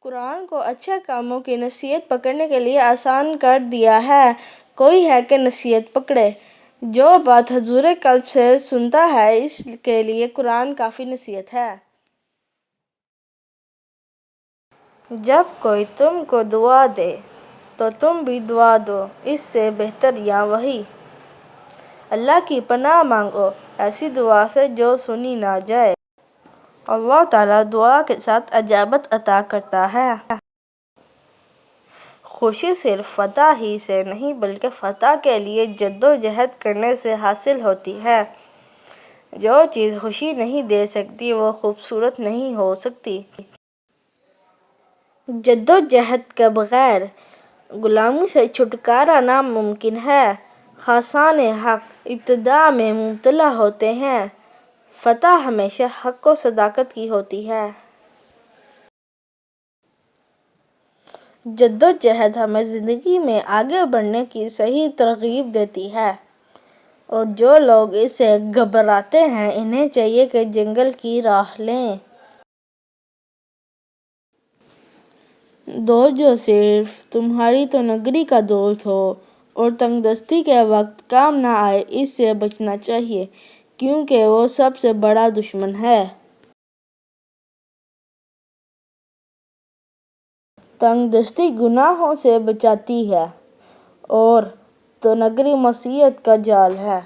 قرآن کو اچھے کاموں کی نصیحت پکڑنے کے لیے آسان کر دیا ہے۔ کوئی ہے کہ نصیحت پکڑے، جو بات حضور قلب سے سنتا ہے، اس کے لیے قرآن کافی نصیحت ہے۔ جب کوئی تم کو دعا دے تو تم بھی دعا دو، اس سے بہتر یا وہی۔ اللہ کی پناہ مانگو ایسی دعا سے جو سنی نہ جائے۔ اللہ تعالیٰ دعا کے ساتھ اجابت عطا کرتا ہے۔ خوشی صرف فتح ہی سے نہیں بلکہ فتح کے لیے جدوجہد کرنے سے حاصل ہوتی ہے۔ جو چیز خوشی نہیں دے سکتی وہ خوبصورت نہیں ہو سکتی۔ جدوجہد کے بغیر غلامی سے چھٹکارا ناممکن ہے۔ خاصان حق ابتدا میں مبتلا ہوتے ہیں۔ فتح ہمیشہ حق و صداقت کی ہوتی ہے۔ جدوجہد ہمیں زندگی میں آگے بڑھنے کی صحیح ترغیب دیتی ہے، اور جو لوگ اس سے گھبراتے ہیں انہیں چاہیے کہ جنگل کی راہ لیں۔ دوست جو صرف تمہاری تو نگری کا دوست ہو اور تنگ دستی کے وقت کام نہ آئے، اس سے بچنا چاہیے، کیونکہ وہ سب سے بڑا دشمن ہے۔ تنگ دستی گناہوں سے بچاتی ہے اور تو نگری معصیت کا جال ہے۔